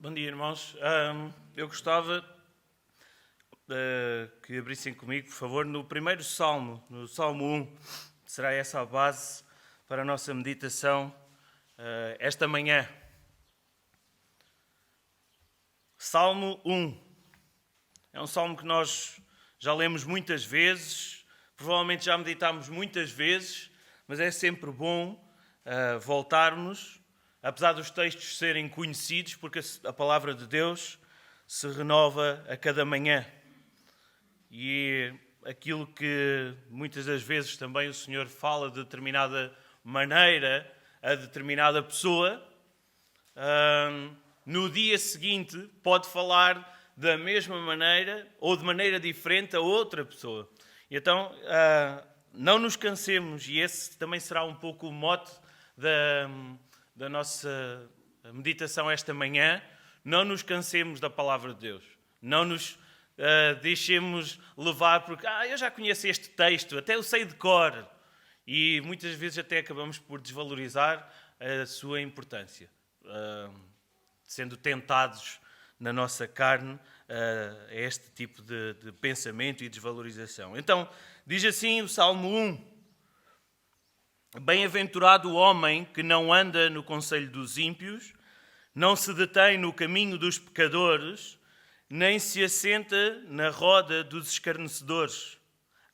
Bom dia, irmãos. Eu gostava que abrissem comigo, por favor, no primeiro Salmo, no Salmo 1. Será essa a base para a nossa meditação esta manhã. Salmo 1. É um salmo que nós já lemos muitas vezes, provavelmente já meditámos muitas vezes, mas é sempre bom voltarmos. Apesar dos textos serem conhecidos, porque a palavra de Deus se renova a cada manhã. E aquilo que muitas das vezes também o Senhor fala de determinada maneira a determinada pessoa, no dia seguinte pode falar da mesma maneira ou de maneira diferente a outra pessoa. E então, não nos cansemos, e esse também será um pouco o mote da nossa meditação esta manhã. Não nos cansemos da palavra de Deus. Não nos deixemos levar porque eu já conheço este texto, até eu sei de cor. E muitas vezes até acabamos por desvalorizar a sua importância, sendo tentados na nossa carne a este tipo de pensamento e desvalorização. Então, diz assim o Salmo 1. Bem-aventurado o homem que não anda no conselho dos ímpios, não se detém no caminho dos pecadores, nem se assenta na roda dos escarnecedores.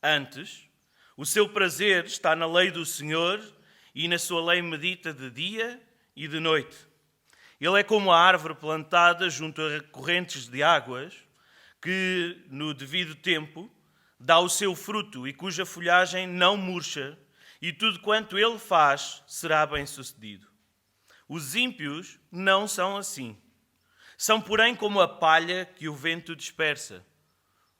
Antes, o seu prazer está na lei do Senhor e na sua lei medita de dia e de noite. Ele é como a árvore plantada junto a correntes de águas, que no devido tempo dá o seu fruto e cuja folhagem não murcha, e tudo quanto ele faz será bem-sucedido. Os ímpios não são assim. São, porém, como a palha que o vento dispersa.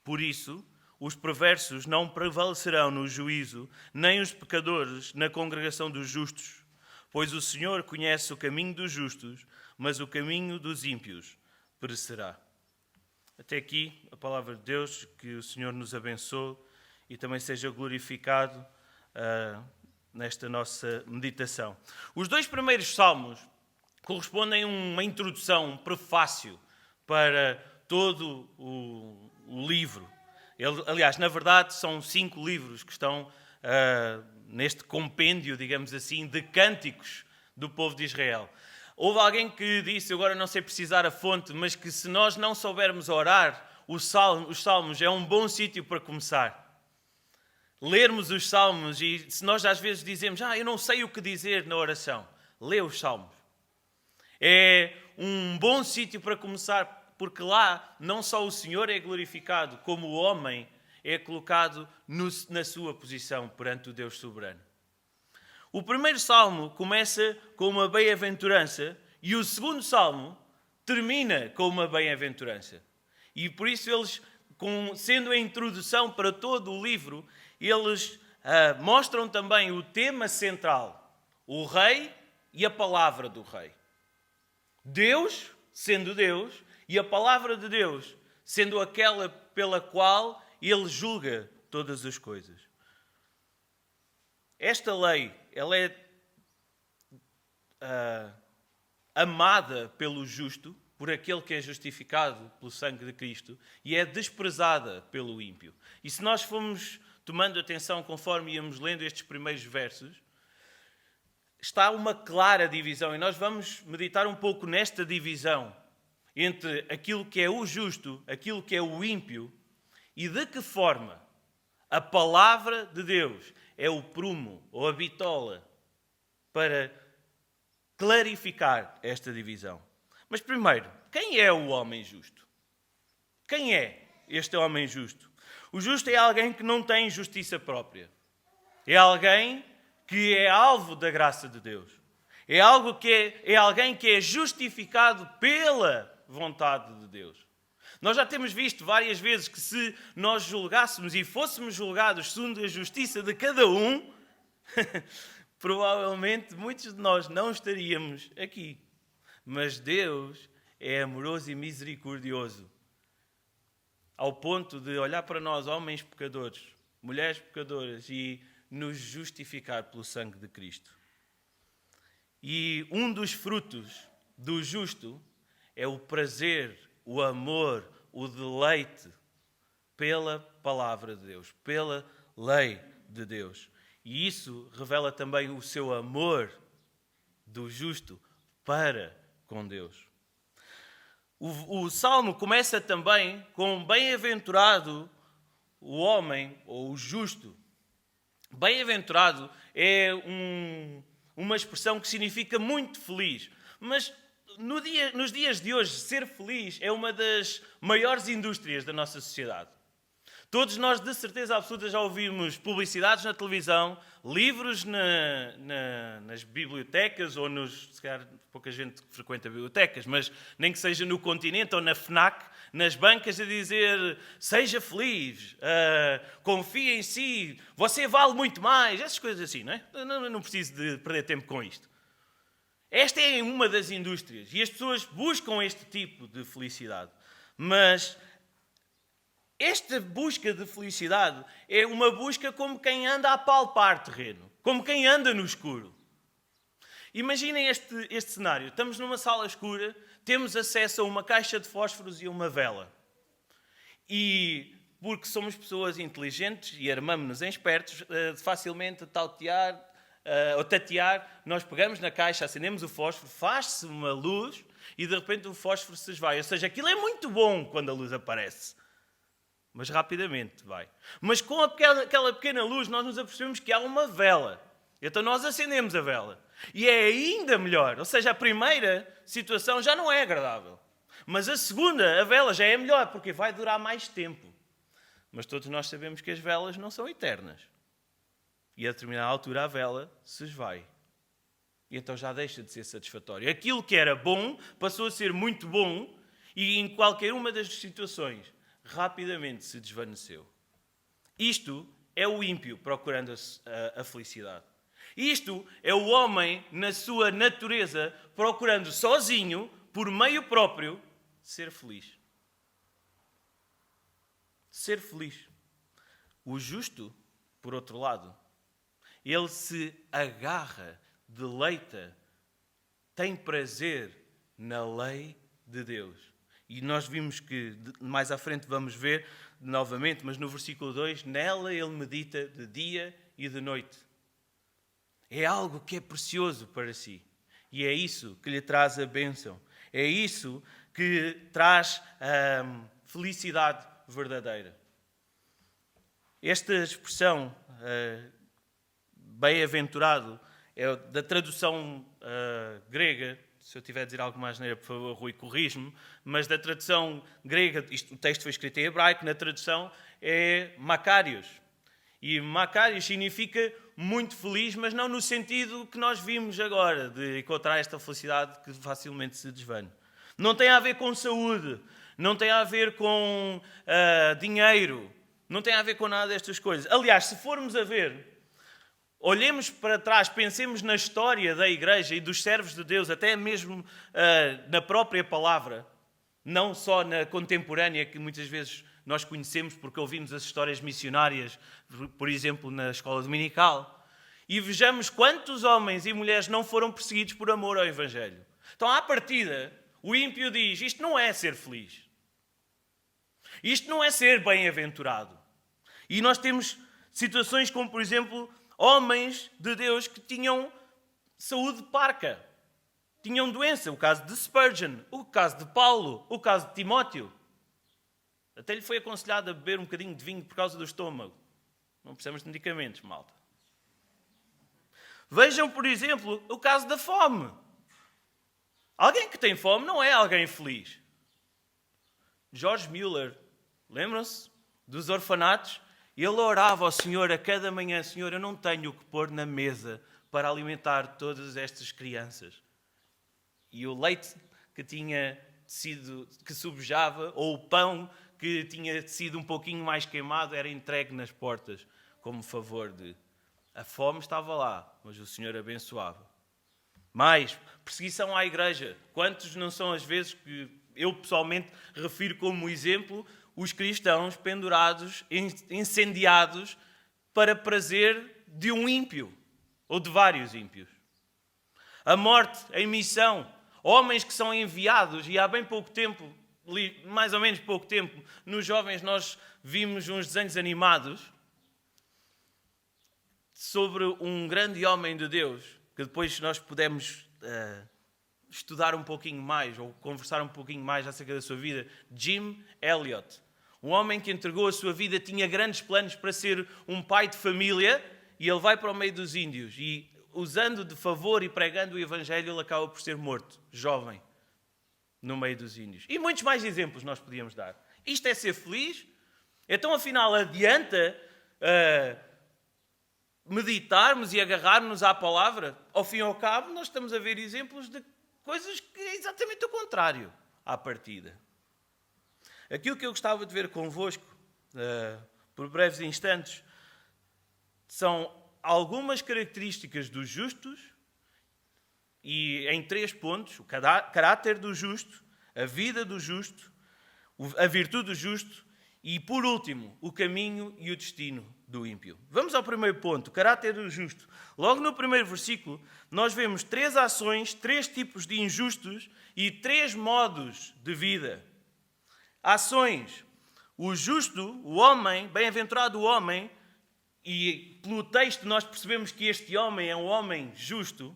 Por isso, os perversos não prevalecerão no juízo, nem os pecadores na congregação dos justos. Pois o Senhor conhece o caminho dos justos, mas o caminho dos ímpios perecerá. Até aqui a palavra de Deus, que o Senhor nos abençoe e também seja glorificado nesta nossa meditação. Os dois primeiros salmos correspondem a uma introdução, um prefácio para todo o livro. Aliás, na verdade, são 5 livros que estão neste compêndio, digamos assim, de cânticos do povo de Israel. Houve alguém que disse, agora não sei precisar a fonte, mas que se nós não soubermos orar, os salmos é um bom sítio para começar. Lermos os salmos, e se nós às vezes dizemos, eu não sei o que dizer na oração, lê os salmos. É um bom sítio para começar, porque lá não só o Senhor é glorificado, como o homem é colocado na sua posição perante o Deus soberano. O primeiro salmo começa com uma bem-aventurança e o segundo salmo termina com uma bem-aventurança. E por isso eles, sendo a introdução para todo o livro, eles mostram também o tema central, o rei e a palavra do rei. Deus, sendo Deus, e a palavra de Deus, sendo aquela pela qual ele julga todas as coisas. Esta lei, ela é amada pelo justo, por aquele que é justificado pelo sangue de Cristo, e é desprezada pelo ímpio. E se nós formos tomando atenção conforme íamos lendo estes primeiros versos, está uma clara divisão, e nós vamos meditar um pouco nesta divisão entre aquilo que é o justo, aquilo que é o ímpio, e de que forma a palavra de Deus é o prumo ou a bitola para clarificar esta divisão. Mas primeiro, quem é o homem justo? Quem é este homem justo? O justo é alguém que não tem justiça própria. É alguém que é alvo da graça de Deus. É alguém que é justificado pela vontade de Deus. Nós já temos visto várias vezes que se nós julgássemos e fôssemos julgados segundo a justiça de cada um, provavelmente muitos de nós não estaríamos aqui. Mas Deus é amoroso e misericordioso, ao ponto de olhar para nós, homens pecadores, mulheres pecadoras, e nos justificar pelo sangue de Cristo. E um dos frutos do justo é o prazer, o amor, o deleite pela palavra de Deus, pela lei de Deus. E isso revela também o seu amor do justo para com Deus. O Salmo começa também com bem-aventurado o homem ou o justo. Bem-aventurado é uma expressão que significa muito feliz. Mas nos dias de hoje, ser feliz é uma das maiores indústrias da nossa sociedade. Todos nós, de certeza absoluta, já ouvimos publicidades na televisão, livros nas bibliotecas, ou se calhar pouca gente frequenta bibliotecas, mas nem que seja no Continente ou na FNAC, nas bancas a dizer, seja feliz, confie em si, você vale muito mais, essas coisas assim, não é? Não preciso de perder tempo com isto. Esta é uma das indústrias e as pessoas buscam este tipo de felicidade, mas esta busca de felicidade é uma busca como quem anda a palpar terreno, como quem anda no escuro. Imaginem este cenário. Estamos numa sala escura, temos acesso a uma caixa de fósforos e a uma vela. E porque somos pessoas inteligentes e armamos-nos em espertos, facilmente tatear, nós pegamos na caixa, acendemos o fósforo, faz-se uma luz e de repente o fósforo se esvai. Ou seja, aquilo é muito bom quando a luz aparece. Mas rapidamente vai. Mas com aquela pequena luz nós nos apercebemos que há uma vela. Então nós acendemos a vela. E é ainda melhor. Ou seja, a primeira situação já não é agradável. Mas a segunda, a vela, já é melhor, porque vai durar mais tempo. Mas todos nós sabemos que as velas não são eternas. E a determinada altura a vela se esvai. E então já deixa de ser satisfatório. Aquilo que era bom passou a ser muito bom e em qualquer uma das situações rapidamente se desvaneceu. Isto é o ímpio procurando a felicidade. Isto é o homem, na sua natureza, procurando sozinho, por meio próprio, ser feliz. Ser feliz. O justo, por outro lado, ele se agarra, deleita, tem prazer na lei de Deus. E nós vimos que, mais à frente vamos ver novamente, mas no versículo 2, nela ele medita de dia e de noite. É algo que é precioso para si. E é isso que lhe traz a bênção. É isso que traz a felicidade verdadeira. Esta expressão, bem-aventurado, é da tradução grega. Se eu tiver a dizer algo mais neira, por favor, Rui, corrige-me. Mas da tradução grega, o texto foi escrito em hebraico, na tradução é Macarios. E Macarios significa muito feliz, mas não no sentido que nós vimos agora, de encontrar esta felicidade que facilmente se desvane. Não tem a ver com saúde, não tem a ver com dinheiro, não tem a ver com nada destas coisas. Aliás, se formos a ver, olhemos para trás, pensemos na história da Igreja e dos servos de Deus, até mesmo na própria palavra, não só na contemporânea, que muitas vezes nós conhecemos porque ouvimos as histórias missionárias, por exemplo, na escola dominical, e vejamos quantos homens e mulheres não foram perseguidos por amor ao Evangelho. Então, à partida, o ímpio diz, isto não é ser feliz. Isto não é ser bem-aventurado. E nós temos situações como, por exemplo, homens de Deus que tinham saúde parca. Tinham doença. O caso de Spurgeon, o caso de Paulo, o caso de Timóteo. Até lhe foi aconselhado a beber um bocadinho de vinho por causa do estômago. Não precisamos de medicamentos, malta. Vejam, por exemplo, o caso da fome. Alguém que tem fome não é alguém feliz. George Mueller, lembram-se dos orfanatos? Ele orava ao Senhor a cada manhã, Senhor, eu não tenho o que pôr na mesa para alimentar todas estas crianças. E o leite que subjava, ou o pão que tinha sido um pouquinho mais queimado, era entregue nas portas, como favor de... A fome estava lá, mas o Senhor abençoava. Mais, perseguição à igreja. Quantos não são as vezes que eu pessoalmente refiro como exemplo os cristãos pendurados, incendiados para prazer de um ímpio, ou de vários ímpios. A morte em missão, Homens que são enviados, e há bem pouco tempo, mais ou menos pouco tempo, nos jovens nós vimos uns desenhos animados sobre um grande homem de Deus, que depois nós pudemos estudar um pouquinho mais, ou conversar um pouquinho mais acerca da sua vida. Jim Elliot. Um homem que entregou a sua vida, tinha grandes planos para ser um pai de família, e ele vai para o meio dos índios, e usando de favor e pregando o Evangelho, ele acaba por ser morto, jovem, no meio dos índios. E muitos mais exemplos nós podíamos dar. Isto é ser feliz? Então, afinal, adianta meditarmos e agarrarmos à palavra? Ao fim e ao cabo, nós estamos a ver exemplos de coisas que é exatamente o contrário à partida. Aquilo que eu gostava de ver convosco, por breves instantes, são algumas características dos justos, e em 3 pontos: o caráter do justo, a vida do justo, a virtude do justo e, por último, o caminho e o destino do ímpio. Vamos ao primeiro ponto, o caráter do justo. Logo no primeiro versículo, nós vemos 3 ações, 3 tipos de injustos e 3 modos de vida. Ações. O justo, o homem, bem-aventurado o homem, e pelo texto nós percebemos que este homem é um homem justo,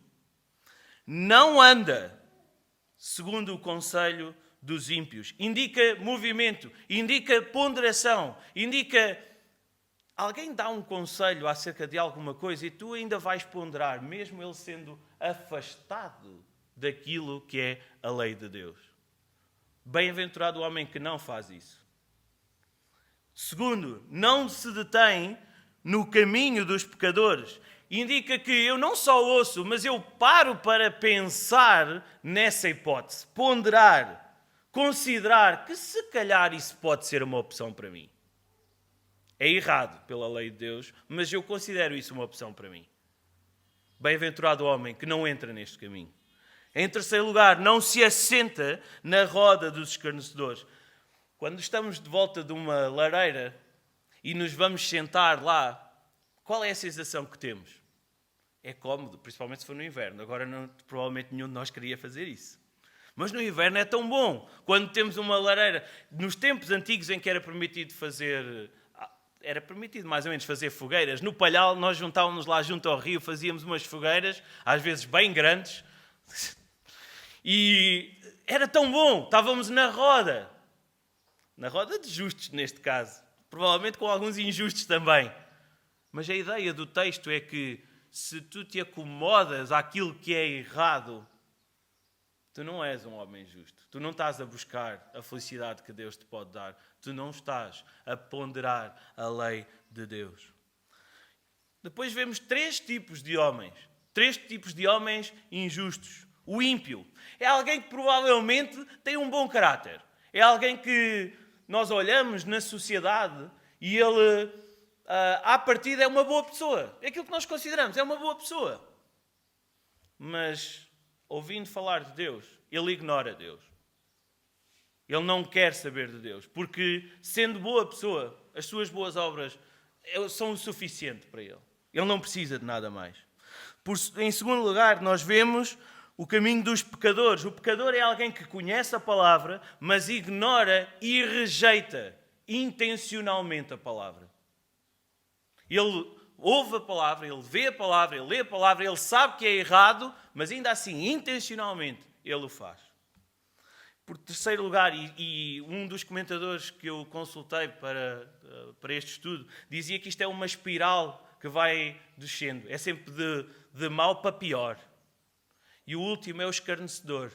não anda segundo o conselho dos ímpios. Indica movimento, indica ponderação, indica... Alguém dá um conselho acerca de alguma coisa e tu ainda vais ponderar, mesmo ele sendo afastado daquilo que é a lei de Deus. Bem-aventurado o homem que não faz isso. Segundo, não se detém no caminho dos pecadores. Indica que eu não só ouço, mas eu paro para pensar nessa hipótese, ponderar, considerar que se calhar isso pode ser uma opção para mim. É errado pela lei de Deus, mas eu considero isso uma opção para mim. Bem-aventurado o homem que não entra neste caminho. Em terceiro lugar, não se assenta na roda dos escarnecedores. Quando estamos de volta de uma lareira e nos vamos sentar lá, qual é a sensação que temos? É cómodo, principalmente se for no inverno. Agora, provavelmente nenhum de nós queria fazer isso. Mas no inverno é tão bom. Quando temos uma lareira, nos tempos antigos em que era permitido mais ou menos fazer fogueiras. No Palhal, nós juntávamos lá junto ao rio, fazíamos umas fogueiras, às vezes bem grandes. E era tão bom. Estávamos na roda de justos, neste caso. Provavelmente com alguns injustos também. Mas a ideia do texto é que se tu te acomodas àquilo que é errado, tu não és um homem justo. Tu não estás a buscar a felicidade que Deus te pode dar. Tu não estás a ponderar a lei de Deus. Depois vemos 3 tipos de homens. 3 tipos de homens injustos. O ímpio é alguém que provavelmente tem um bom caráter. É alguém que nós olhamos na sociedade e ele, à partida, é uma boa pessoa. É aquilo que nós consideramos, é uma boa pessoa. Mas, ouvindo falar de Deus, ele ignora Deus. Ele não quer saber de Deus, porque, sendo boa pessoa, as suas boas obras são o suficiente para ele. Ele não precisa de nada mais. Em segundo lugar, nós vemos o caminho dos pecadores. O pecador é alguém que conhece a palavra, mas ignora e rejeita intencionalmente a palavra. Ele ouve a palavra, ele vê a palavra, ele lê a palavra, ele sabe que é errado, mas ainda assim, intencionalmente, ele o faz. Por terceiro lugar, e um dos comentadores que eu consultei para este estudo, dizia que isto é uma espiral que vai descendo. É sempre de mal para pior. E o último é o escarnecedor.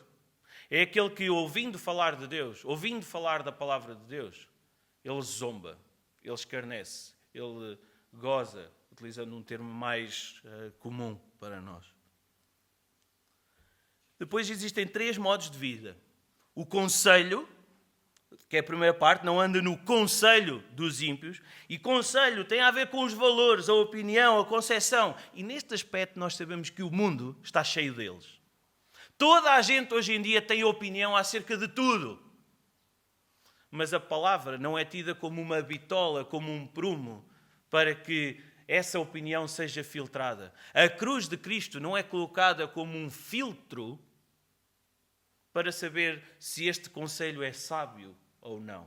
É aquele que, ouvindo falar de Deus, ouvindo falar da palavra de Deus, ele zomba, ele escarnece, ele goza, utilizando um termo mais comum para nós. Depois existem 3 modos de vida. O conselho, que é a primeira parte, não anda no conselho dos ímpios. E conselho tem a ver com os valores, a opinião, a concepção. E neste aspecto nós sabemos que o mundo está cheio deles. Toda a gente hoje em dia tem opinião acerca de tudo. Mas a palavra não é tida como uma bitola, como um prumo, para que essa opinião seja filtrada. A cruz de Cristo não é colocada como um filtro para saber se este conselho é sábio ou não.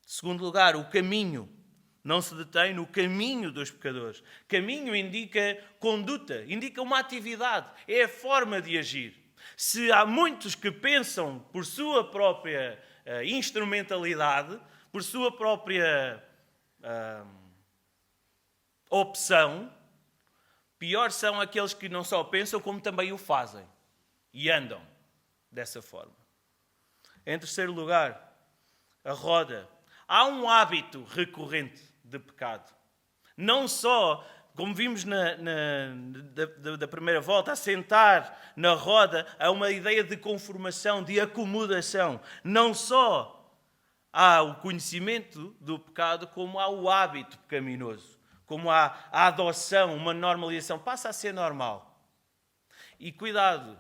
Segundo lugar, o caminho. Não se detém no caminho dos pecadores. Caminho indica conduta, indica uma atividade, é a forma de agir. Se há muitos que pensam por sua própria instrumentalidade, por sua própria opção, pior são aqueles que não só pensam, como também o fazem e andam dessa forma. Em terceiro lugar, a roda. Há um hábito recorrente de pecado. Não só, como vimos da primeira volta, a sentar na roda, há uma ideia de conformação, de acomodação. Não só há o conhecimento do pecado, como há o hábito pecaminoso. Como há a adoção, uma normalização. Passa a ser normal. E cuidado,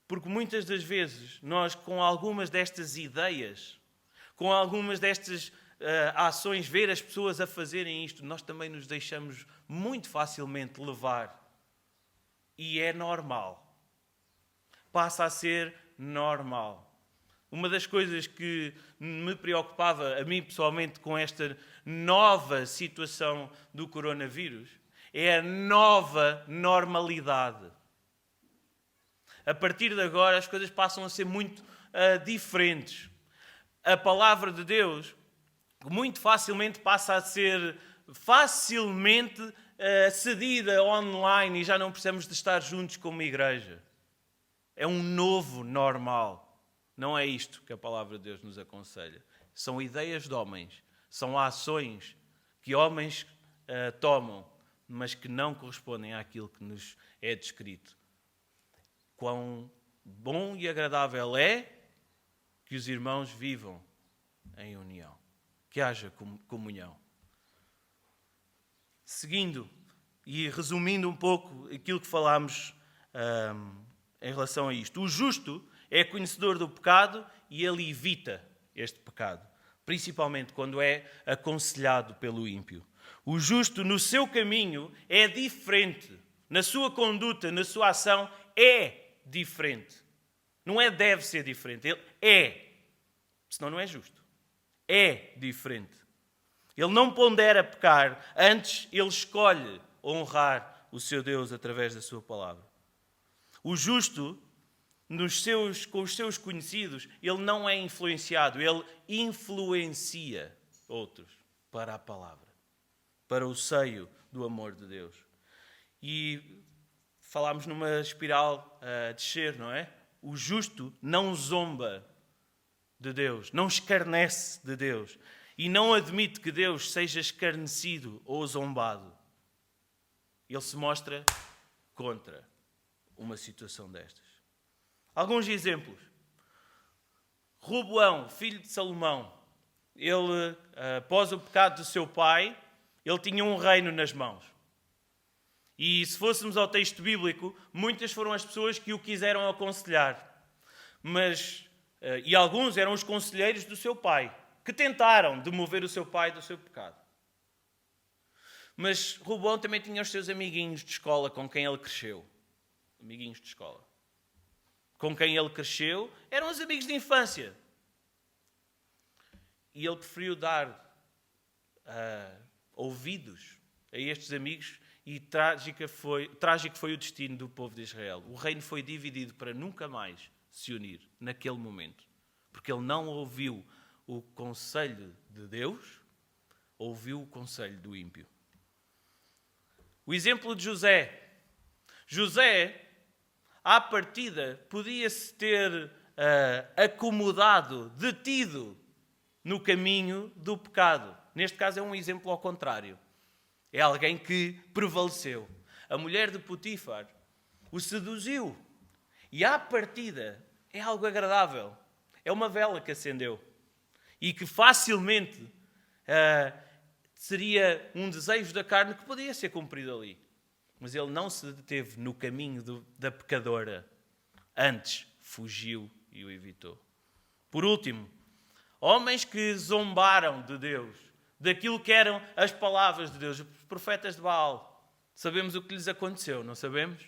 porque muitas das vezes nós, com algumas destas ideias, com algumas destas ações, ver as pessoas a fazerem isto, nós também nos deixamos muito facilmente levar. E é normal. Passa a ser normal. Uma das coisas que me preocupava, a mim pessoalmente, com esta nova situação do coronavírus, é a nova normalidade. A partir de agora, as coisas passam a ser muito diferentes. A palavra de Deus muito facilmente passa a ser facilmente cedida online e já não precisamos de estar juntos como igreja. É um novo normal. Não é isto que a palavra de Deus nos aconselha. São ideias de homens, são ações que homens tomam, mas que não correspondem àquilo que nos é descrito. Quão bom e agradável é que os irmãos vivam em união, que haja comunhão. Seguindo e resumindo um pouco aquilo que falámos em relação a isto. O justo é conhecedor do pecado e ele evita este pecado, principalmente quando é aconselhado pelo ímpio. O justo, no seu caminho, é diferente. Na sua conduta, na sua ação, é diferente. Não é deve ser diferente, ele é. Senão não é justo. É diferente. Ele não pondera pecar, antes ele escolhe honrar o seu Deus através da sua palavra. O justo, com os seus conhecidos, ele não é influenciado, ele influencia outros para a palavra, para o seio do amor de Deus. E falámos numa espiral a descer, não é? O justo não zomba de Deus, não escarnece de Deus e não admite que Deus seja escarnecido ou zombado. Ele se mostra contra uma situação destas. Alguns exemplos. Roboão, filho de Salomão, ele, após o pecado do seu pai, ele tinha um reino nas mãos. E se fôssemos ao texto bíblico, muitas foram as pessoas que o quiseram aconselhar. E alguns eram os conselheiros do seu pai, que tentaram demover o seu pai do seu pecado. Mas Roboão também tinha os seus amiguinhos de escola com quem ele cresceu. Amiguinhos de escola. Com quem ele cresceu eram os amigos de infância. E ele preferiu dar ouvidos a estes amigos e trágico foi o destino do povo de Israel. O reino foi dividido para nunca mais se unir naquele momento. Porque ele não ouviu o conselho de Deus, ouviu o conselho do ímpio. O exemplo de José. José, à partida, podia-se ter acomodado, detido no caminho do pecado. Neste caso é um exemplo ao contrário. É alguém que prevaleceu. A mulher de Potifar o seduziu. E à partida é algo agradável. É uma vela que acendeu. E que facilmente seria um desejo da carne que podia ser cumprido ali. Mas ele não se deteve no caminho da pecadora. Antes fugiu e o evitou. Por último, homens que zombaram de Deus, daquilo que eram as palavras de Deus, os profetas de Baal. Sabemos o que lhes aconteceu, não sabemos?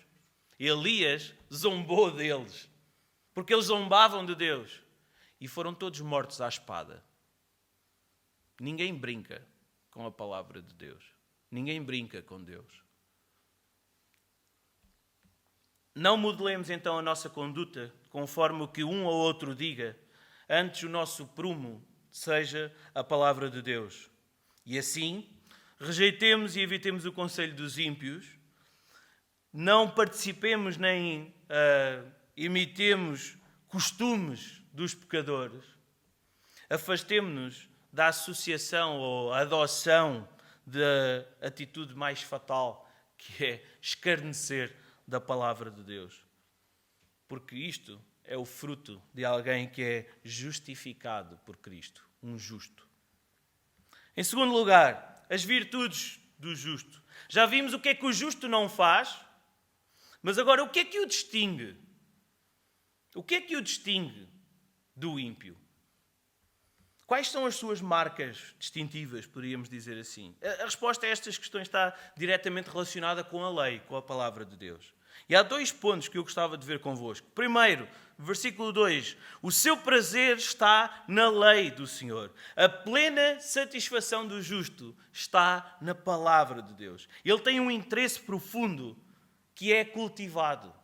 Elias zombou deles. porque eles zombavam de Deus e foram todos mortos à espada. Ninguém brinca com a palavra de Deus. Ninguém brinca com Deus. Não modelemos então a nossa conduta conforme o que um ou outro diga, antes o nosso prumo seja a palavra de Deus. E assim, rejeitemos e evitemos o conselho dos ímpios, não participemos nem imitemos costumes dos pecadores, afastemo-nos da associação ou adoção da atitude mais fatal, que é escarnecer da palavra de Deus. Porque isto é o fruto de alguém que é justificado por Cristo, um justo. Em segundo lugar, as virtudes do justo. Já vimos o que é que o justo não faz, mas agora o que é que o distingue? O que é que o distingue do ímpio? Quais são as suas marcas distintivas, poderíamos dizer assim? A resposta a estas questões está diretamente relacionada com a lei, com a palavra de Deus. E há 2 pontos que eu gostava de ver convosco. Primeiro, versículo 2. O seu prazer está na lei do Senhor. A plena satisfação do justo está na palavra de Deus. Ele tem um interesse profundo que é cultivado.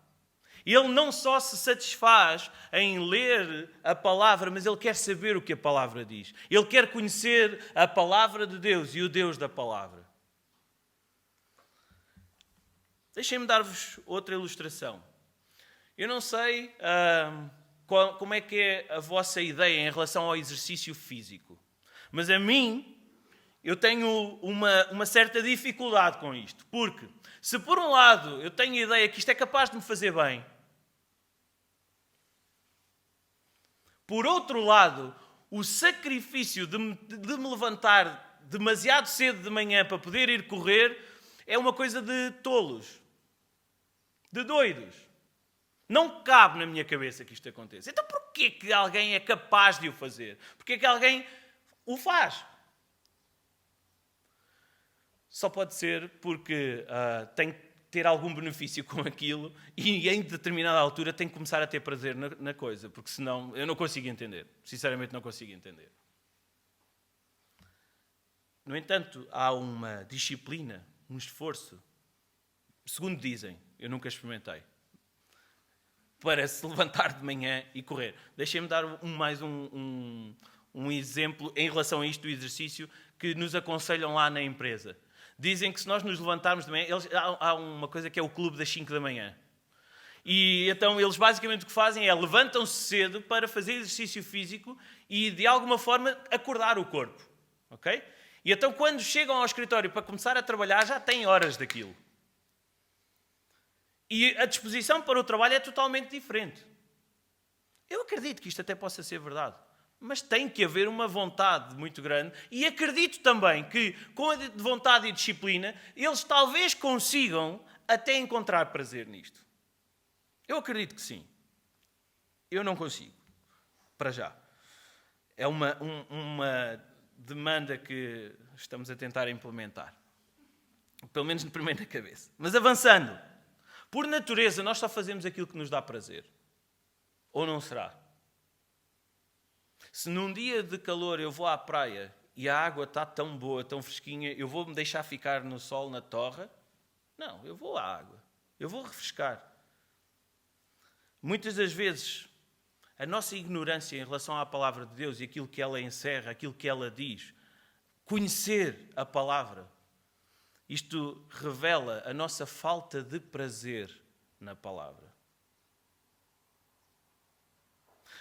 Ele não só se satisfaz em ler a palavra, mas ele quer saber o que a palavra diz. Ele quer conhecer a palavra de Deus e o Deus da palavra. Deixem-me dar-vos outra ilustração. Eu não sei como é que é a vossa ideia em relação ao exercício físico, mas a mim, eu tenho uma certa dificuldade com isto. Porque, se por um lado eu tenho a ideia que isto é capaz de me fazer bem, por outro lado, o sacrifício de me levantar demasiado cedo de manhã para poder ir correr é uma coisa de tolos, de doidos. Não cabe na minha cabeça que isto aconteça. Então porquê que alguém é capaz de o fazer? Porquê que alguém o faz? Só pode ser porque tem que ter algum benefício com aquilo e em determinada altura tem que começar a ter prazer na coisa, porque senão eu não consigo entender. Sinceramente não consigo entender. No entanto, há uma disciplina, um esforço, segundo dizem, eu nunca experimentei, para se levantar de manhã e correr. Deixem-me dar mais um exemplo em relação a isto do exercício que nos aconselham lá na empresa. Dizem que se nós nos levantarmos de manhã, há uma coisa que é o clube das 5 da manhã. E então eles basicamente o que fazem é levantam-se cedo para fazer exercício físico e de alguma forma acordar o corpo. Ok? E então quando chegam ao escritório para começar a trabalhar já têm horas daquilo. E a disposição para o trabalho é totalmente diferente. Eu acredito que isto até possa ser verdade. Mas tem que haver uma vontade muito grande. E acredito também que, com a vontade e disciplina, eles talvez consigam até encontrar prazer nisto. Eu acredito que sim. Eu não consigo. Para já. É uma demanda que estamos a tentar implementar. Pelo menos na primeira cabeça. Mas avançando. Por natureza, nós só fazemos aquilo que nos dá prazer. Ou não será? Se num dia de calor eu vou à praia e a água está tão boa, tão fresquinha, eu vou me deixar ficar no sol, na torra? Não, eu vou à água. Eu vou refrescar. Muitas das vezes, a nossa ignorância em relação à palavra de Deus e aquilo que ela encerra, aquilo que ela diz, conhecer a palavra, isto revela a nossa falta de prazer na palavra.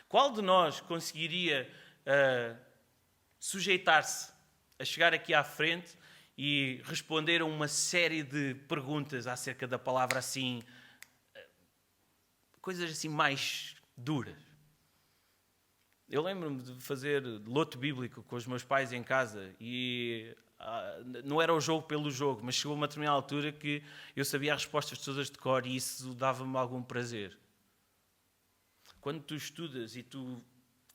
Qual de nós conseguiria sujeitar-se a chegar aqui à frente e responder a uma série de perguntas acerca da palavra assim, coisas assim mais duras? Eu lembro-me de fazer loto bíblico com os meus pais em casa e não era o jogo pelo jogo, mas chegou a uma determinada altura que eu sabia as respostas todas de cor e isso dava-me algum prazer. Quando tu estudas e tu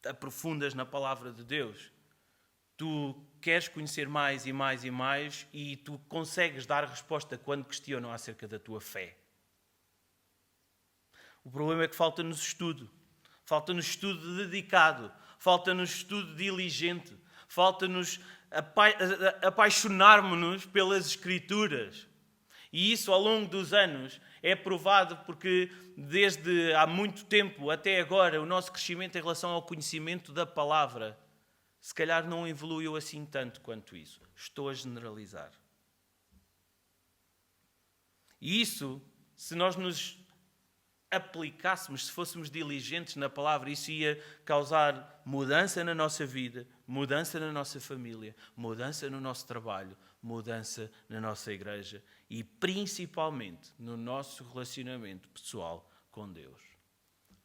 aprofundas na palavra de Deus, tu queres conhecer mais e mais e mais e tu consegues dar resposta quando questionam acerca da tua fé. O problema é que falta-nos estudo. falta-nos estudo dedicado, falta-nos estudo diligente, falta-nos apaixonarmos-nos pelas Escrituras. E isso, ao longo dos anos, é provado porque, desde há muito tempo até agora, o nosso crescimento em relação ao conhecimento da palavra, se calhar não evoluiu assim tanto quanto isso. Estou a generalizar. E isso, se nós nos aplicássemos, se fôssemos diligentes na palavra, isso ia causar mudança na nossa vida, mudança na nossa família, mudança no nosso trabalho, mudança na nossa igreja e principalmente no nosso relacionamento pessoal com Deus.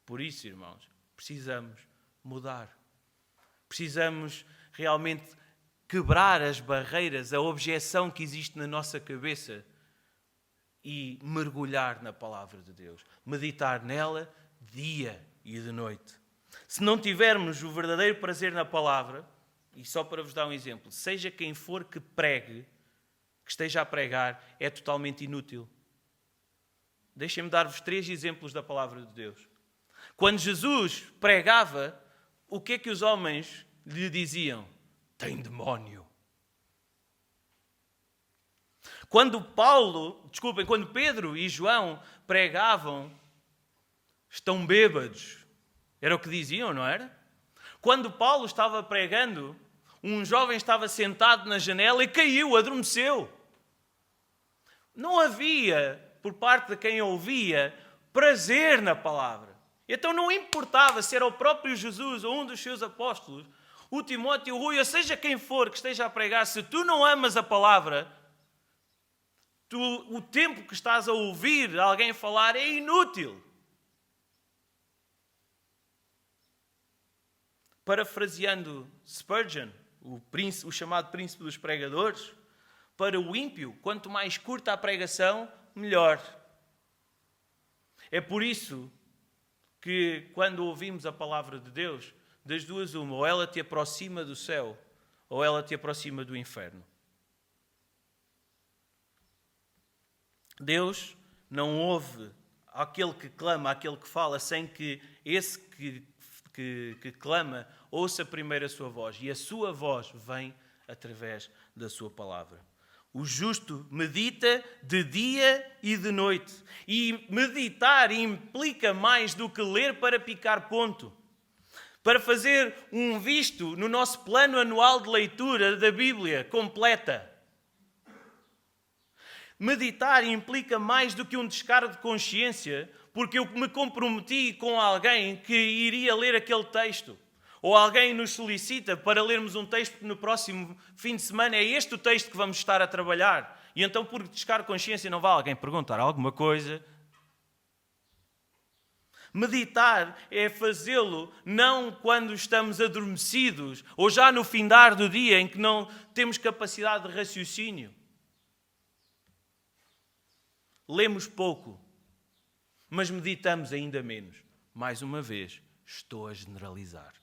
Por isso, irmãos, precisamos mudar. Precisamos realmente quebrar as barreiras, a objeção que existe na nossa cabeça e mergulhar na palavra de Deus. Meditar nela dia e de noite. Se não tivermos o verdadeiro prazer na palavra, e só para vos dar um exemplo, seja quem for que pregue, que esteja a pregar, é totalmente inútil. Deixem-me dar-vos 3 exemplos da palavra de Deus. Quando Jesus pregava, o que é que os homens lhe diziam? Tem demónio. Quando Pedro e João pregavam, estão bêbados. Era o que diziam, não era? Quando Paulo estava pregando, um jovem estava sentado na janela e caiu, adormeceu. Não havia, por parte de quem ouvia, prazer na palavra. Então não importava se era o próprio Jesus ou um dos seus apóstolos, o Timóteo, o Rui, ou seja quem for que esteja a pregar, se tu não amas a palavra, o tempo que estás a ouvir alguém falar é inútil. Parafraseando Spurgeon, o chamado príncipe dos pregadores, para o ímpio, quanto mais curta a pregação, melhor. É por isso que, quando ouvimos a palavra de Deus, das duas uma, ou ela te aproxima do céu, ou ela te aproxima do inferno. Deus não ouve aquele que clama, aquele que fala, sem que esse que clama ouça primeiro a sua voz. E a sua voz vem através da sua palavra. O justo medita de dia e de noite. E meditar implica mais do que ler para picar ponto. Para fazer um visto no nosso plano anual de leitura da Bíblia completa. Meditar implica mais do que um descargo de consciência, porque eu me comprometi com alguém que iria ler aquele texto. Ou alguém nos solicita para lermos um texto que no próximo fim de semana é este o texto que vamos estar a trabalhar. E então, por descargo de consciência, não vai alguém perguntar alguma coisa. Meditar é fazê-lo não quando estamos adormecidos ou já no findar do dia em que não temos capacidade de raciocínio. Lemos pouco, mas meditamos ainda menos. Mais uma vez, estou a generalizar.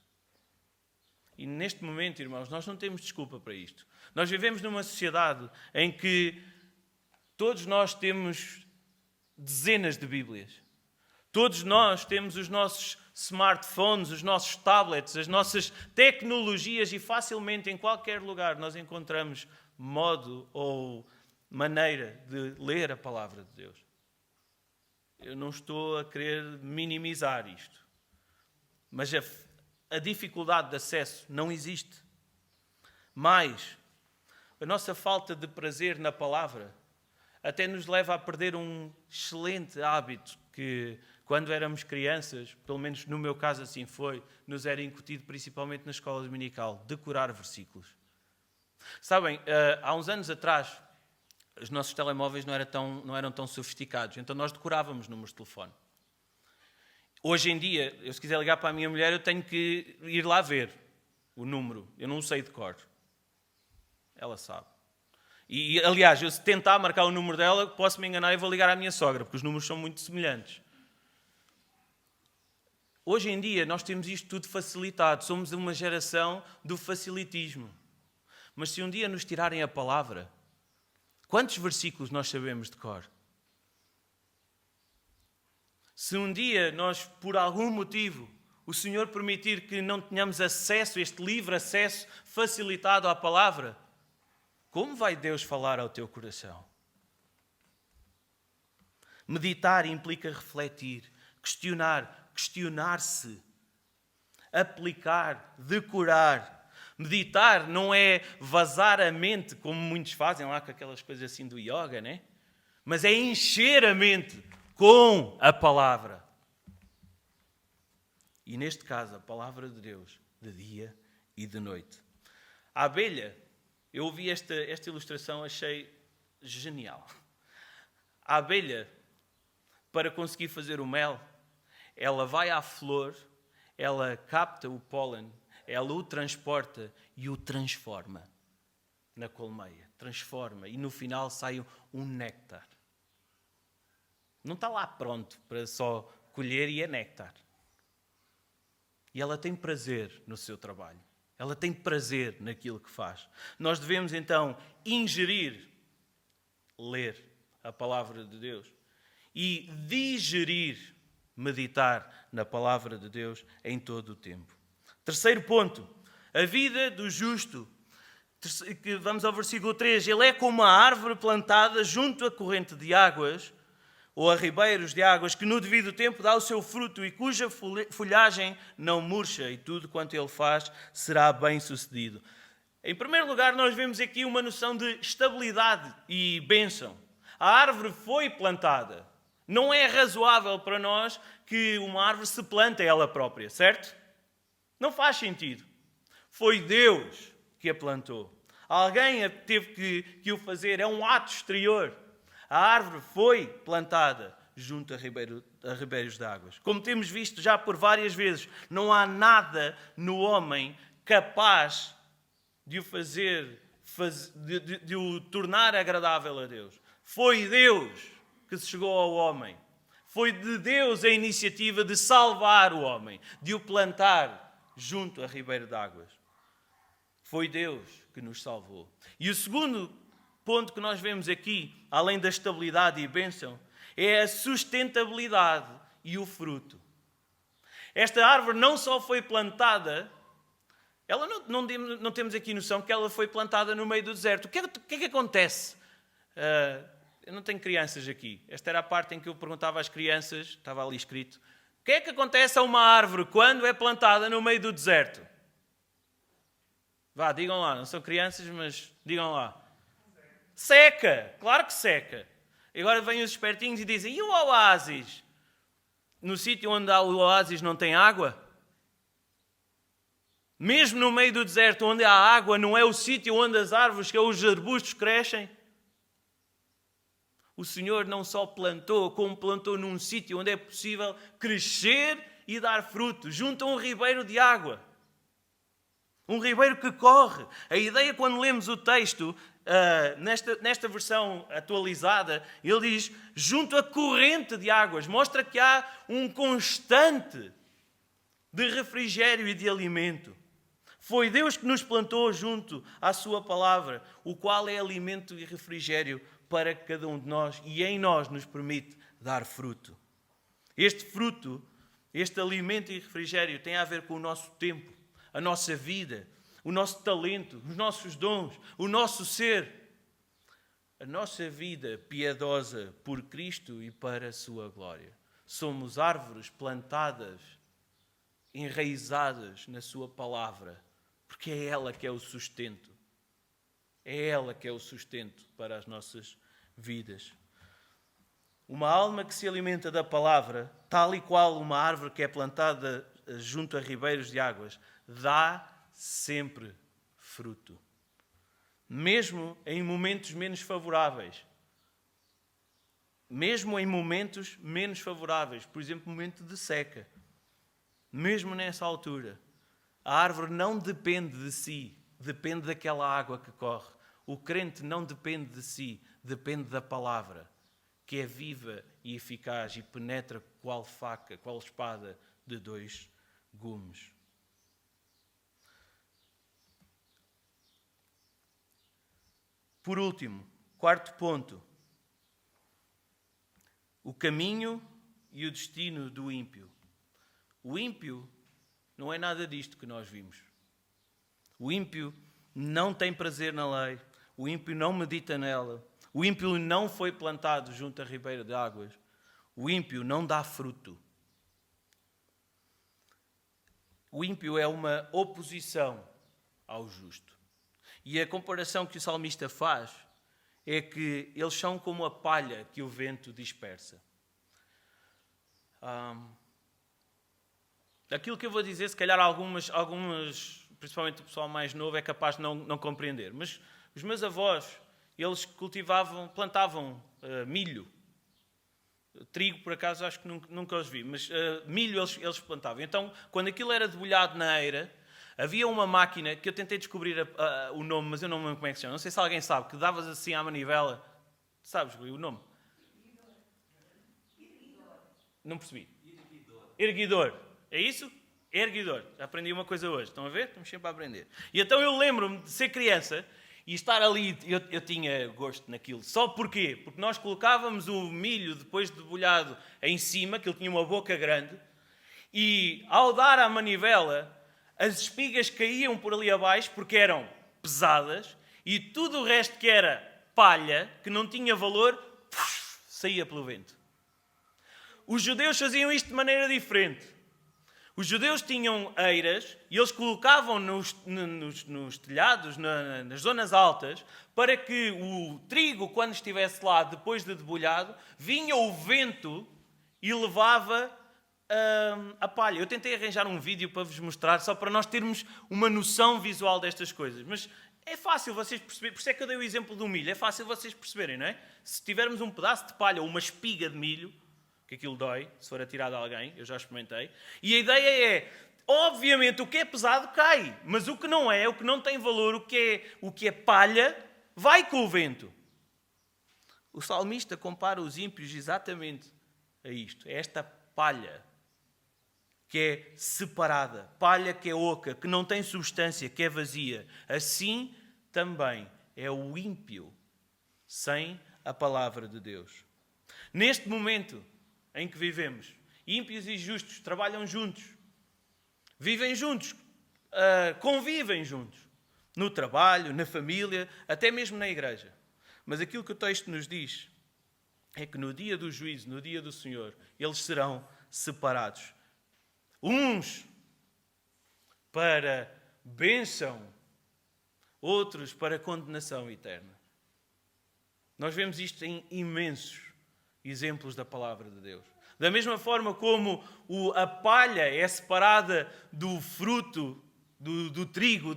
E neste momento, irmãos, nós não temos desculpa para isto. Nós vivemos numa sociedade em que todos nós temos dezenas de Bíblias. Todos nós temos os nossos smartphones, os nossos tablets, as nossas tecnologias e facilmente em qualquer lugar nós encontramos modo ou maneira de ler a palavra de Deus. Eu não estou a querer minimizar isto, mas a dificuldade de acesso não existe. Mas a nossa falta de prazer na palavra até nos leva a perder um excelente hábito que, quando éramos crianças, pelo menos no meu caso assim foi, nos era incutido principalmente na escola dominical, decorar versículos. Sabem, há uns anos atrás, os nossos telemóveis não eram tão sofisticados, então nós decorávamos números de telefone. Hoje em dia, eu se quiser ligar para a minha mulher, eu tenho que ir lá ver o número. Eu não o sei de cor. Ela sabe. E, aliás, eu se tentar marcar o número dela, posso me enganar e vou ligar à minha sogra, porque os números são muito semelhantes. Hoje em dia, nós temos isto tudo facilitado. Somos uma geração do facilitismo. Mas se um dia nos tirarem a palavra, quantos versículos nós sabemos de cor? Se um dia nós, por algum motivo, o Senhor permitir que não tenhamos acesso, este livre acesso facilitado à palavra, como vai Deus falar ao teu coração? Meditar implica refletir, questionar-se, aplicar, decorar. Meditar não é vazar a mente, como muitos fazem lá com aquelas coisas assim do yoga, né? Mas é encher a mente com a palavra. E neste caso, a palavra de Deus, de dia e de noite. A abelha, eu ouvi esta ilustração, achei genial. A abelha, para conseguir fazer o mel, ela vai à flor, ela capta o pólen, ela o transporta e o transforma na colmeia. Transforma e no final sai um néctar. Não está lá pronto para só colher e é néctar. E ela tem prazer no seu trabalho. Ela tem prazer naquilo que faz. Nós devemos então ingerir, ler a palavra de Deus e digerir, meditar na palavra de Deus em todo o tempo. Terceiro ponto, a vida do justo. Vamos ao versículo 3. Ele é como a árvore plantada junto à corrente de águas, ou a ribeiros de águas, que no devido tempo dá o seu fruto e cuja folhagem não murcha, e tudo quanto ele faz será bem sucedido. Em primeiro lugar, nós vemos aqui uma noção de estabilidade e bênção. A árvore foi plantada. Não é razoável para nós que uma árvore se plante ela própria, certo? Não faz sentido. Foi Deus que a plantou. Alguém teve que o fazer. É um ato exterior. A árvore foi plantada junto a ribeiros de águas. Como temos visto já por várias vezes, não há nada no homem capaz de o fazer, de o tornar agradável a Deus. Foi Deus que se chegou ao homem. Foi de Deus a iniciativa de salvar o homem, de o plantar junto a ribeiro de águas. Foi Deus que nos salvou. E o segundo ponto que nós vemos aqui, além da estabilidade e bênção, é a sustentabilidade e o fruto. Esta árvore não só foi plantada, ela não temos aqui noção que ela foi plantada no meio do deserto. O que é que acontece? Eu não tenho crianças aqui. Esta era a parte em que eu perguntava às crianças, estava ali escrito, o que é que acontece a uma árvore quando é plantada no meio do deserto? Vá, digam lá, não são crianças, mas digam lá. Seca, claro que seca. E agora vêm os espertinhos e dizem, e o oásis? No sítio onde há o oásis não tem água? Mesmo no meio do deserto onde há água, não é o sítio onde as árvores, que os arbustos crescem? O Senhor não só plantou, como plantou num sítio onde é possível crescer e dar fruto, junto a um ribeiro de água. Um ribeiro que corre. A ideia, quando lemos o texto, nesta versão atualizada, ele diz, junto a corrente de águas. Mostra que há um constante de refrigério e de alimento. Foi Deus que nos plantou junto à sua palavra, o qual é alimento e refrigério para cada um de nós e em nós nos permite dar fruto. Este fruto, este alimento e refrigério tem a ver com o nosso tempo, a nossa vida, o nosso talento, os nossos dons, o nosso ser. A nossa vida piedosa por Cristo e para a sua glória. Somos árvores plantadas, enraizadas na sua palavra, porque é ela que é o sustento. É ela que é o sustento para as nossas vidas. Uma alma que se alimenta da palavra, tal e qual uma árvore que é plantada junto a ribeiros de águas, dá sempre fruto. Mesmo em momentos menos favoráveis. Mesmo em momentos menos favoráveis. Por exemplo, momento de seca. Mesmo nessa altura. A árvore não depende de si. Depende daquela água que corre. O crente não depende de si. Depende da palavra. Que é viva e eficaz e penetra qual faca, qual espada de 2 gumes. Por último, quarto ponto. O caminho e o destino do ímpio. O ímpio não é nada disto que nós vimos. O ímpio não tem prazer na lei, o ímpio não medita nela, o ímpio não foi plantado junto à ribeira de águas, o ímpio não dá fruto. O ímpio é uma oposição ao justo. E a comparação que o salmista faz é que eles são como a palha que o vento dispersa. Aquilo que eu vou dizer, se calhar algumas, principalmente o pessoal mais novo, é capaz de não compreender. Mas os meus avós, eles plantavam milho. Trigo, por acaso, acho que nunca os vi, mas milho eles plantavam. Então, quando aquilo era debulhado na eira, havia uma máquina que eu tentei descobrir o nome, mas eu não me lembro como é que se chama. Não sei se alguém sabe, que davas assim à manivela. Sabes o nome? Não percebi. Erguidor. É isso? Erguidor. Aprendi uma coisa hoje. Estão a ver? Estamos sempre a aprender. E então eu lembro-me de ser criança e estar ali, eu tinha gosto naquilo. Só porquê? Porque nós colocávamos o milho depois de debulhado em cima, que ele tinha uma boca grande, e ao dar à manivela, as espigas caíam por ali abaixo porque eram pesadas, e tudo o resto que era palha, que não tinha valor, saía pelo vento. Os judeus faziam isto de maneira diferente. Os judeus tinham eiras e eles colocavam nos telhados, nas zonas altas, para que o trigo, quando estivesse lá, depois de debulhado, vinha o vento e levava a palha. Eu tentei arranjar um vídeo para vos mostrar, só para nós termos uma noção visual destas coisas. Mas é fácil vocês perceberem, por isso é que eu dei o exemplo do milho, é fácil vocês perceberem, não é? Se tivermos um pedaço de palha ou uma espiga de milho, que aquilo dói, se for atirado a alguém, eu já experimentei. E a ideia é, obviamente, o que é pesado cai, mas o que não é, o que não tem valor, o que é palha, vai com o vento. O salmista compara os ímpios exatamente a isto, a esta palha que é separada, palha que é oca, que não tem substância, que é vazia. Assim também é o ímpio sem a palavra de Deus. Neste momento em que vivemos, ímpios e justos trabalham juntos, vivem juntos, convivem juntos, no trabalho, na família, até mesmo na igreja. Mas aquilo que o texto nos diz é que no dia do juízo, no dia do Senhor, eles serão separados. Uns para bênção, outros para condenação eterna. Nós vemos isto em imensos exemplos da palavra de Deus. Da mesma forma como a palha é separada do fruto do trigo,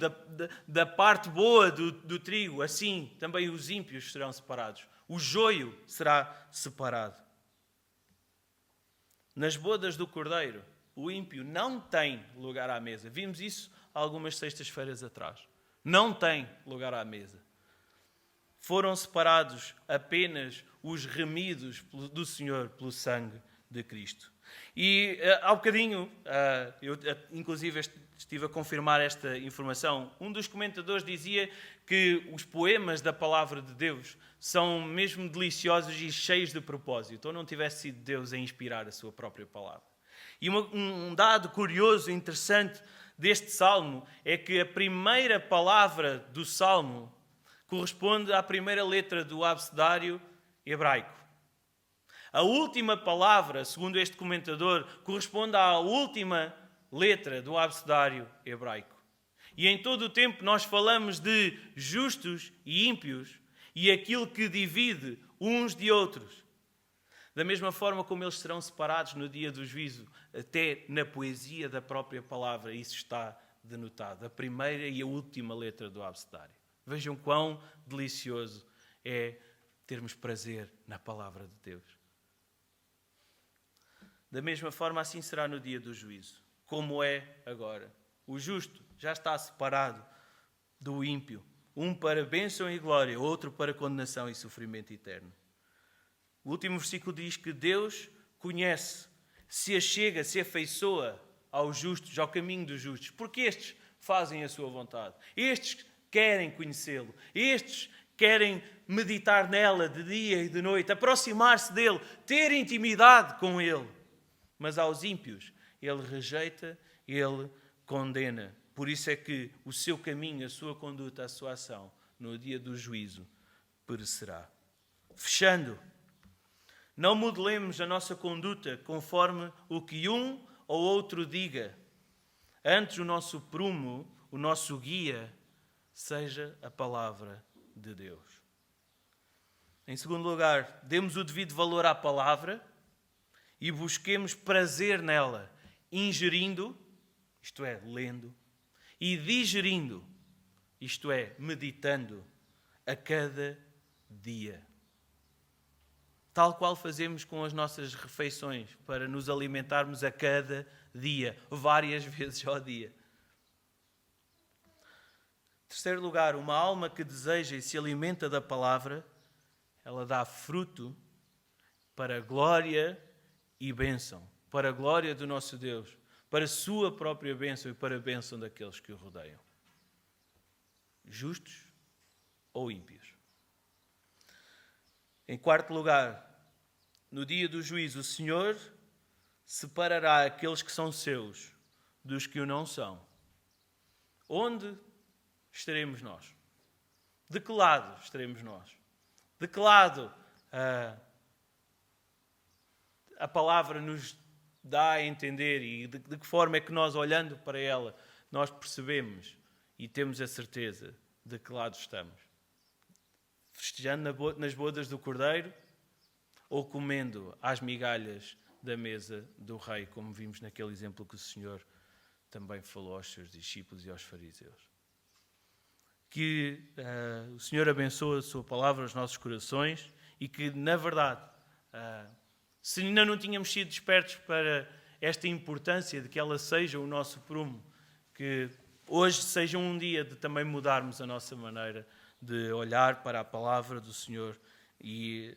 da parte boa do trigo, assim também os ímpios serão separados. O joio será separado. Nas bodas do Cordeiro, o ímpio não tem lugar à mesa. Vimos isso algumas sextas-feiras atrás. Não tem lugar à mesa. Foram separados apenas os remidos do Senhor pelo sangue de Cristo. E há bocadinho, eu inclusive estive a confirmar esta informação, um dos comentadores dizia que os poemas da palavra de Deus são mesmo deliciosos e cheios de propósito, ou não tivesse sido Deus a inspirar a sua própria palavra. E um dado curioso e interessante deste salmo é que a primeira palavra do salmo corresponde à primeira letra do abecedário hebraico. A última palavra, segundo este comentador, corresponde à última letra do abecedário hebraico. E em todo o tempo nós falamos de justos e ímpios e aquilo que divide uns de outros. Da mesma forma como eles serão separados no dia do juízo, até na poesia da própria palavra, isso está denotado. A primeira e a última letra do abecedário. Vejam quão delicioso é termos prazer na palavra de Deus. Da mesma forma, assim será no dia do juízo, como é agora. O justo já está separado do ímpio, um para bênção e glória, outro para condenação e sofrimento eterno. O último versículo diz que Deus conhece, se achega, se afeiçoa aos justos, ao caminho dos justos, porque estes fazem a sua vontade. Estes querem conhecê-lo. Estes querem meditar nela de dia e de noite, aproximar-se dele, ter intimidade com ele. Mas aos ímpios, ele rejeita, ele condena. Por isso é que o seu caminho, a sua conduta, a sua ação, no dia do juízo, perecerá. Fechando, não modelemos a nossa conduta conforme o que um ou outro diga. Antes, o nosso prumo, o nosso guia, seja a palavra de Deus. Em segundo lugar, demos o devido valor à palavra e busquemos prazer nela, ingerindo, isto é, lendo, e digerindo, isto é, meditando, a cada dia. Tal qual fazemos com as nossas refeições, para nos alimentarmos a cada dia, várias vezes ao dia. Em terceiro lugar, uma alma que deseja e se alimenta da palavra, ela dá fruto para a glória e bênção, para a glória do nosso Deus, para a sua própria bênção e para a bênção daqueles que o rodeiam. Justos ou ímpios. Em quarto lugar, no dia do juízo, o Senhor separará aqueles que são seus dos que o não são. Onde estaremos nós? De que lado estaremos nós? De que lado a palavra nos dá a entender e de que forma é que nós, olhando para ela, nós percebemos e temos a certeza de que lado estamos? Festejando nas bodas do Cordeiro ou comendo às migalhas da mesa do rei, como vimos naquele exemplo que o Senhor também falou aos seus discípulos e aos fariseus? Que o Senhor abençoe a sua palavra aos nossos corações e que, na verdade, se ainda não tínhamos sido despertos para esta importância de que ela seja o nosso prumo, que hoje seja um dia de também mudarmos a nossa maneira de olhar para a palavra do Senhor e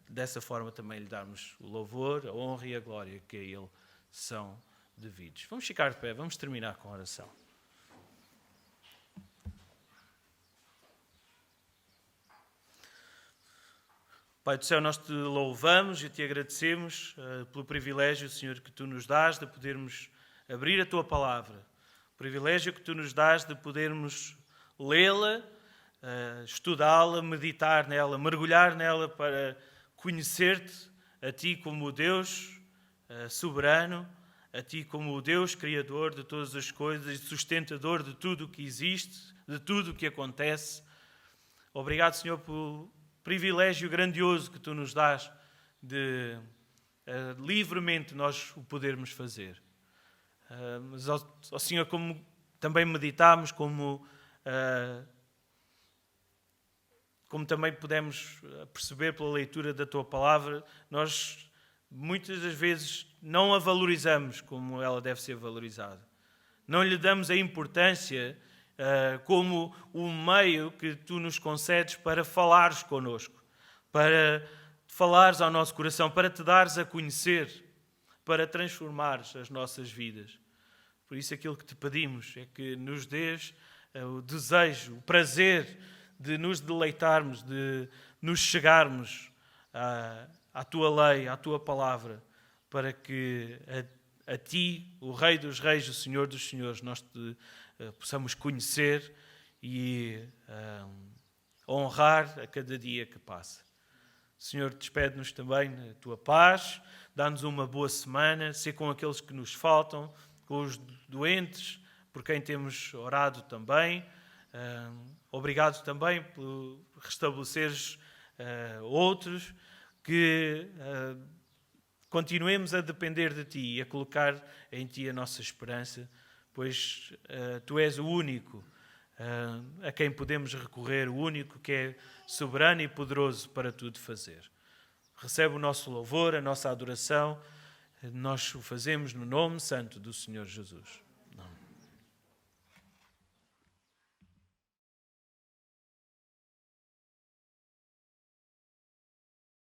dessa forma também lhe darmos o louvor, a honra e a glória que a Ele são devidos. Vamos ficar de pé, vamos terminar com a oração. Pai do céu, nós te louvamos e te agradecemos pelo privilégio, Senhor, que tu nos dás de podermos abrir a tua palavra. O privilégio que tu nos dás de podermos lê-la, estudá-la, meditar nela, mergulhar nela para conhecer-te, a ti como o Deus soberano, a ti como o Deus criador de todas as coisas e sustentador de tudo o que existe, de tudo o que acontece. Obrigado, Senhor, por privilégio grandioso que tu nos dás de livremente nós o podermos fazer. Mas, ó Senhor, como também meditamos, como também pudemos perceber pela leitura da tua palavra, nós muitas das vezes não a valorizamos como ela deve ser valorizada. Não lhe damos a importância como o meio que tu nos concedes para falares connosco, para falares ao nosso coração, para te dares a conhecer, para transformares as nossas vidas. Por isso aquilo que te pedimos é que nos dês o desejo, o prazer de nos deleitarmos, de nos chegarmos à tua lei, à tua palavra, para que a ti, o Rei dos Reis, o Senhor dos Senhores, nós te possamos conhecer e honrar a cada dia que passa. Senhor, despede-nos também na tua paz, dá-nos uma boa semana, ser com aqueles que nos faltam, com os doentes, por quem temos orado também. Obrigado também por restabeleceres outros, que continuemos a depender de ti e a colocar em ti a nossa esperança, pois tu és o único a quem podemos recorrer, o único que é soberano e poderoso para tudo fazer. Recebe o nosso louvor, a nossa adoração, nós o fazemos no nome santo do Senhor Jesus.